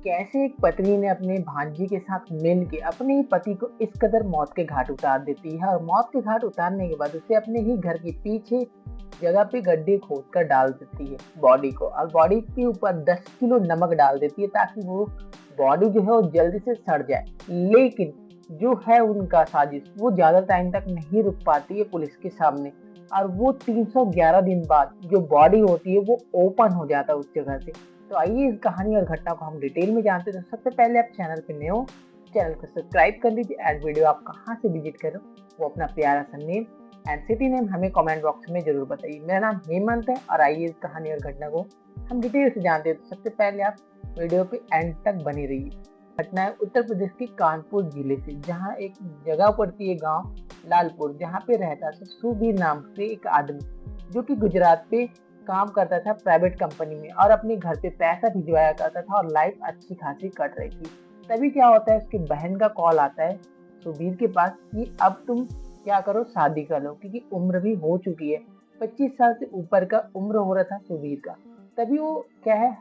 कैसे एक पत्नी ने अपने भांजी के साथ मिल के अपने ही पति को इस कदर मौत के घाट उतार देती है और मौत के घाट उतारने के बाद उसे अपने ही घर के पीछे जगह पे गड्ढे खोद कर डाल देती है बॉडी को, और बॉडी के ऊपर 10 किलो नमक डाल देती है ताकि वो बॉडी जो है वो जल्दी से सड़ जाए। लेकिन जो है उनका साजिश वो ज्यादा टाइम तक नहीं रुक पाती है पुलिस के सामने, और वो 311 दिन बाद जो बॉडी होती है वो ओपन हो जाता है उस जगह से। तो आइए इस कहानी और घटना को हम डिटेल में जानते हैं। तो सबसे पहले आप चैनल पे नए हो, चैनल को सब्सक्राइब कर लीजिए। एंड वीडियो आप कहाँ से विजिट करो वो अपना प्यारा सा नेम एंड सिटी नेम हमें कमेंट बॉक्स में जरूर बताइए। मेरा नाम हेमंत है और आइए इस कहानी और घटना को हम डिटेल से जानते हैं। तो सबसे पहले आप वीडियो पे एंड तक बनी रहिए। घटना है उत्तर प्रदेश के कानपुर जिले से, जहाँ एक जगह पड़ती है गांव लालपुर, जहाँ पे रहता था सुबीर नाम से एक आदमी जो कि गुजरात पे काम करता था प्राइवेट कंपनी में और अपने घर पे पैसा भिजवाया करता था और लाइफ अच्छी खासी कट रही थी। तभी क्या होता है, उसकी बहन का कॉल आता है सुबीर के पास कि अब तुम क्या करो, शादी कर लो, क्योंकि उम्र भी हो चुकी है। 25 साल से ऊपर का उम्र हो रहा था सुबीर का। तभी वो क्या है,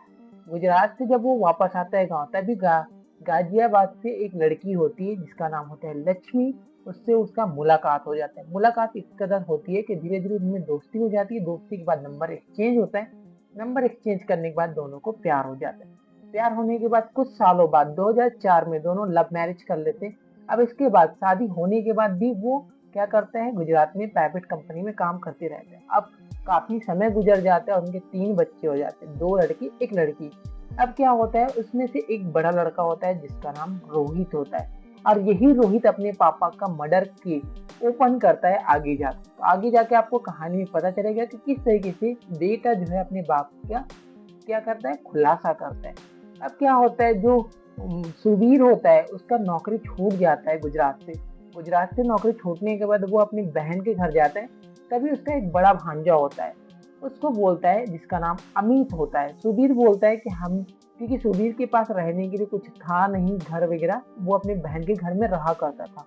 गुजरात से जब वो वापस आता है गाँव, तभी गाजियाबाद से एक लड़की होती है जिसका नाम होता है लक्ष्मी। उससे उसका मुलाकात हो जाता है। मुलाकात इस कदर होती है कि धीरे धीरे उनमें दोस्ती हो जाती है। दोस्ती के बाद नंबर एक्सचेंज होता है। नंबर एक्सचेंज करने के बाद दोनों को प्यार हो जाता है। प्यार होने के बाद कुछ सालों बाद 2004 में दोनों लव मैरिज कर लेते हैं। अब इसके बाद शादी होने के बाद भी वो क्या करते हैं, गुजरात में प्राइवेट कंपनी में काम करते रहते हैं। अब काफी समय गुजर जाता है और उनके 3 बच्चे हो जाते हैं, 2 लड़की 1 लड़की। अब क्या होता है, उसमें से एक बड़ा लड़का होता है जिसका नाम रोहित होता है, और यही रोहित अपने पापा का मर्डर केस ओपन करता है आगे जाके। तो आगे जाके आपको कहानी में पता चलेगा कि किस तरीके से बेटा जो है अपने बाप का क्या करता है, खुलासा करता है। अब क्या होता है, जो सुबीर होता है उसका नौकरी छूट जाता है गुजरात से नौकरी छूटने के बाद वो अपनी बहन के घर जाता है। तभी उसका एक बड़ा भांजा होता है, उसको बोलता है, जिसका नाम अमित होता है। सुबीर बोलता है कि हम, क्योंकि सुबीर के पास रहने के लिए कुछ था नहीं घर वगैरह, वो अपने बहन के घर में रहा करता था।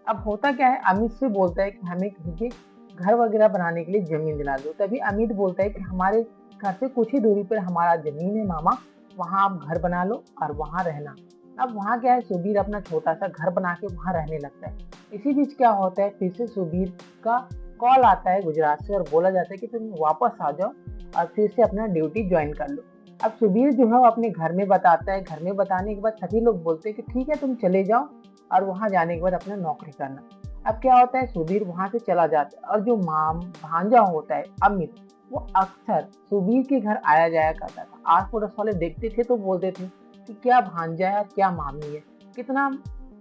अब होता क्या है, अमित से बोलता है कि हमें कहीं के घर वगैरह बनाने के लिए जमीन दिला दो। तभी अमित बोलता है कि हमारे घर से कुछ ही दूरी पर हमारा जमीन है मामा, वहाँ आप घर बना लो और वहाँ रहना। अब वहाँ क्या है, सुबीर अपना छोटा सा घर बना के वहाँ रहने लगता है। इसी बीच क्या होता है, फिर से सुबीर का कॉल आता है गुजरात से और बोला जाता है कि तुम वापस आ जाओ और फिर से अपना ड्यूटी ज्वाइन कर लो। अब सुबीर जो है वो अपने घर में बताता है। घर में बताने के बाद सभी लोग बोलते हैं कि ठीक है तुम चले जाओ, और वहां जाने के बाद अपना नौकरी करना। अब क्या होता है, सुबीर वहां से चला जाता है और जो भांजा होता है अमित, वो अक्सर सुबीर के घर आया जाया करता था। आस पड़ोस वाले देखते थे तो बोलते थे कि क्या भांजा है, क्या मामी है, कितना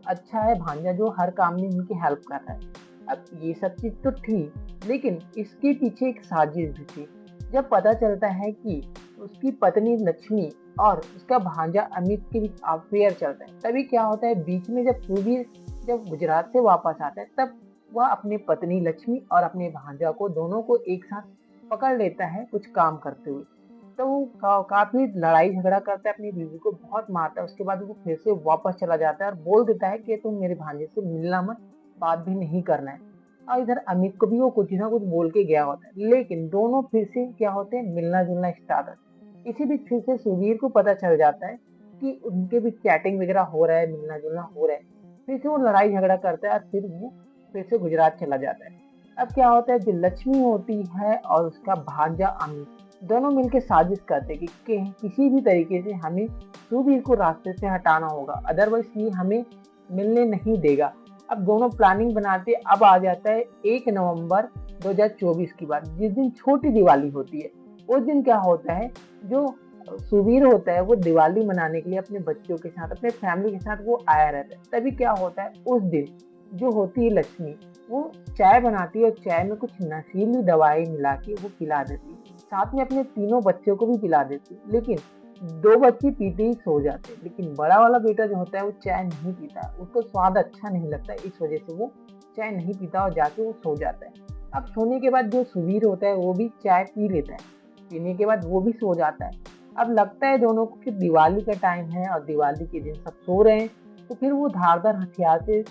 अच्छा है भांजा जो हर काम में उनकी हेल्प कर रहा है। अब ये सब चीज तो थी, लेकिन इसके पीछे एक साजिश भी थी। जब पता चलता है कि उसकी पत्नी लक्ष्मी और उसका भांजा अमित के बीच अफेयर चलता है, तभी क्या होता है, बीच में जब सुबीर जब गुजरात से वापस आता है, तब वह अपनी पत्नी लक्ष्मी और अपने भांजा को दोनों को एक साथ पकड़ लेता है कुछ काम करते हुए। तो वो काफी लड़ाई झगड़ा करता है, अपनी बीवी को बहुत मारता है। उसके बाद वो फिर से वापस चला जाता है और बोल देता है कि तुम मेरे भांजे से मिलना मत, बात भी नहीं करना है। और इधर अमित को भी वो कुछ ना कुछ बोल के गया होता है, लेकिन दोनों फिर से क्या होते हैं, मिलना जुलना स्टार्ट होता है। इसी बीच फिर से सुबीर को पता चल जाता है कि उनके बीच चैटिंग वगैरह हो रहा है, मिलना जुलना हो रहा है। फिर से वो लड़ाई झगड़ा करता है और फिर वो फिर से गुजरात चला जाता है। अब क्या होता है, जो लक्ष्मी होती है और उसका भांजा अमित दोनों मिलकर साजिश करते कि किसी भी तरीके से हमें सुबीर को रास्ते से हटाना होगा, अदरवाइज ये हमें मिलने नहीं देगा। अब दोनों प्लानिंग बनाते। अब आ जाता है 1 नवंबर 2024 की बात, जिस दिन छोटी दिवाली होती है। उस दिन क्या होता है, जो सुबीर होता है वो दिवाली मनाने के लिए अपने बच्चों के साथ, अपने फैमिली के साथ वो आया रहता है। तभी क्या होता है, उस दिन जो होती है लक्ष्मी, वो चाय बनाती है और चाय में कुछ नशीली दवाई मिला के वो पिला देती है, साथ में अपने तीनों बच्चों को भी पिला देती है। लेकिन 2 बच्चे पीते ही सो जाते हैं, लेकिन बड़ा वाला बेटा जो होता है वो चाय नहीं पीता, उसको स्वाद अच्छा नहीं लगता, इस वजह से वो चाय नहीं पीता और जाके वो सो जाता है। अब सोने के बाद जो सुबीर होता है वो भी चाय पी लेता है, पीने के बाद वो भी सो जाता है। अब लगता है दोनों को कि दिवाली का टाइम है और दिवाली के दिन सब सो रहे हैं, तो फिर वो धारदार हथियार से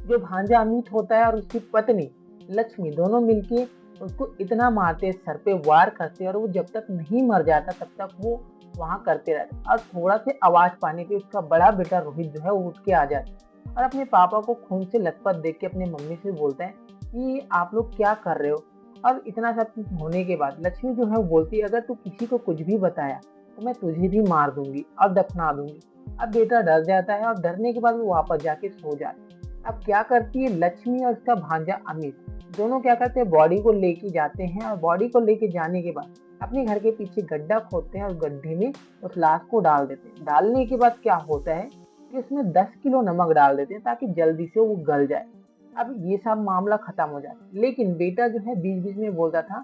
जो भांजा अमित होता है और उसकी पत्नी लक्ष्मी दोनों मिलके उसको इतना मारते, सर पे वार करते, और वो जब तक नहीं मर जाता तब तक वो वहाँ करते रहते हैं और थोड़ा से आवाज़ पाने पे उसका बड़ा बेटा रोहित जो है वो उठ के आ जाता है और अपने पापा को खून से लथपथ देख के अपनी मम्मी से बोलता है कि आप लोग क्या कर रहे हो? और इतना सब कुछ होने के बाद लक्ष्मी जो है वो बोलती है, अगर तू किसी को कुछ भी बताया तो मैं तुझे भी मार दूंगी और दफना दूंगी। अब बेटा डर जाता है और डरने के बाद वो वापस जाके सो जाता है। अब क्या करती है लक्ष्मी और उसका भांजा अमित, दोनों क्या करते हैं बॉडी को लेके जाते हैं और बॉडी को लेके जाने के बाद अपने घर के पीछे गड्ढा खोदते हैं और गड्ढे में उस लाश को डाल देते हैं। डालने के बाद क्या होता है कि उसमें 10 किलो नमक डाल देते हैं ताकि जल्दी से वो गल जाए। अब ये सब मामला खत्म हो जाता है, लेकिन बेटा जो है बीच बीच में बोलता था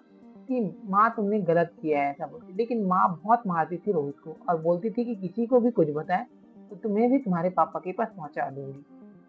कि माँ तुमने गलत किया है ऐसा बोलती, लेकिन माँ बहुत मारती थी रोहित को और बोलती थी कि किसी को भी कुछ बताए तो तुम्हें भी तुम्हारे पापा के पास पहुंचा दूंगी।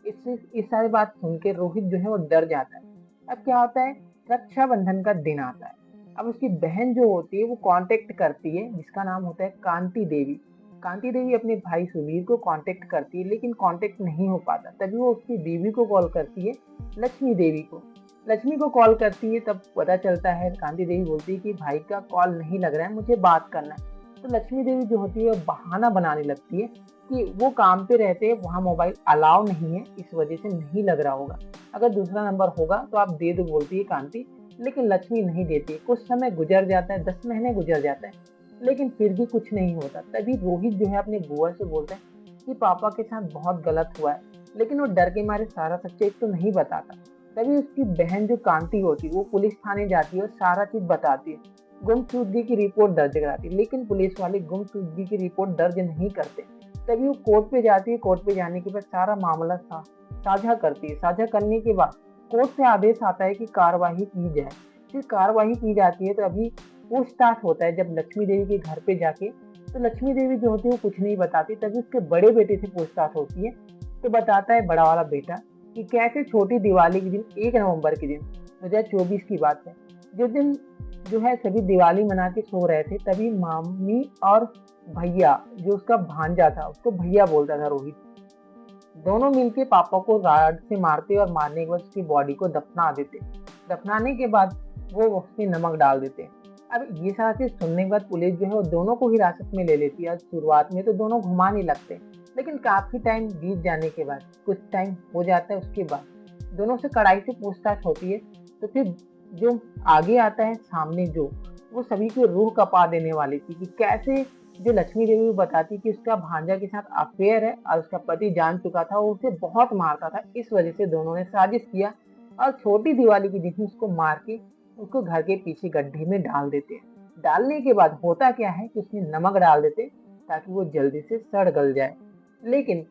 इससे इस सारी बात सुन के रोहित जो है वो डर जाता है। अब क्या होता है, रक्षाबंधन का दिन आता है। अब उसकी बहन जो होती है वो कांटेक्ट करती है जिसका नाम होता है कांति देवी। कांति देवी अपने भाई सुवीर को कांटेक्ट करती है लेकिन कांटेक्ट नहीं हो पाता, तभी वो उसकी बीवी को कॉल करती है, लक्ष्मी देवी को। लक्ष्मी को कॉल करती है तब पता चलता है, कांति देवी बोलती है कि भाई का कॉल नहीं लग रहा है, मुझे बात करना है। तो लक्ष्मी देवी जो होती है वो बहाना बनाने लगती है कि वो काम पे रहते हैं, वहाँ मोबाइल अलाउ नहीं है, इस वजह से नहीं लग रहा होगा, अगर दूसरा नंबर होगा तो आप दे दो बोलती है कांति। लेकिन लक्ष्मी नहीं देती। कुछ समय गुजर जाता है, 10 महीने गुजर जाता है, लेकिन फिर भी कुछ नहीं होता। तभी रोहित जो है अपने बुआ से बोलता है कि पापा के साथ बहुत गलत हुआ है, लेकिन वो डर के मारे सारा सच्चाई तो नहीं बताता। तभी उसकी बहन जो कांति होती है वो पुलिस थाने जाती है और सारा चीज बताती है, गुमशुदगी की रिपोर्ट दर्ज कराती है, लेकिन पुलिस वाले गुमशुदगी की रिपोर्ट दर्ज नहीं करते। तभी वो कोर्ट पे जाती है, कोर्ट पे जाने के बाद सारा मामला साझा करती है। साझा करने के बाद कोर्ट से आदेश आता है कि कार्यवाही की जाए। फिर कार्यवाही की जाती है तो अभी पूछताछ होता है जब लक्ष्मी देवी के घर पे जाके, तो लक्ष्मी देवी जो होती है वो कुछ नहीं बताती। तभी उसके बड़े बेटे से पूछताछ होती है तो बताता है बड़ा वाला बेटा कि कैसे छोटी दिवाली के दिन 1 नवंबर के दिन 2024 की बात है, जिस दिन जो है सभी दिवाली मना के सो रहे थे, तभी मामी और भैया जो उसका भांजा था उसको भैया बोलता था रोहित, दोनों मिलके पापा को राड से मारते और मारने के बाद उसकी बॉडी को दफना देते। दफनाने के बाद वो उसमें नमक डाल देते। अब ये सारा चीज सुनने के बाद पुलिस जो है वो दोनों को हिरासत में ले लेती है। शुरुआत में तो दोनों घुमाने लगते, लेकिन काफी टाइम बीत जाने के बाद, कुछ टाइम हो जाता है, उसके बाद दोनों से कड़ाई से पूछताछ होती है। तो फिर जो आगे आता है सामने, जो वो सभी की रूह कपा देने वाली थी कि कैसे जो लक्ष्मी देवी बताती कि उसका भांजा के साथ अफेयर है और उसका पति जान चुका था, वो उसे बहुत मारता था, इस वजह से दोनों ने साजिश किया और छोटी दिवाली के दिन उसको मार के उसको घर के पीछे गड्ढे में डाल देते हैं। डालने के बाद होता क्या है कि उसमें नमक डाल देते ताकि वो जल्दी से सड़ गल जाए। लेकिन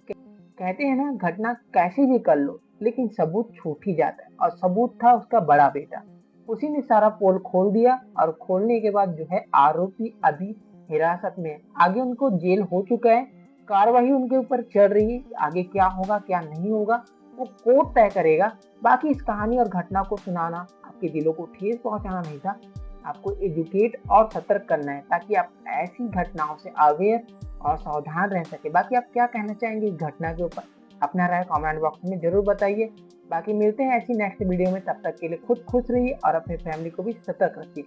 कहते हैं ना, घटना कैसे भी कर लो लेकिन सबूत छूट ही जाता है, और सबूत था उसका बड़ा बेटा। उसी ने सारा पोल खोल दिया और खोलने के बाद जो है आरोपी अभी हिरासत में है। आगे उनको जेल हो चुका है, कार्रवाई उनके ऊपर चल रही है। आगे क्या होगा क्या नहीं होगा वो कोर्ट तय करेगा। बाकी इस कहानी और घटना को सुनाना आपके दिलों को ठेस पहुंचाना नहीं था, आपको एजुकेट और सतर्क करना है ताकि आप ऐसी घटनाओं से अवेयर और सावधान रह सके। बाकी आप क्या कहना चाहेंगे इस घटना के ऊपर, अपना राय कमेंट बॉक्स में जरूर बताइए। बाकी मिलते हैं ऐसी नेक्स्ट वीडियो में, तब तक के लिए खुद खुश रहिए और अपने फैमिली को भी सतर्क रखिए।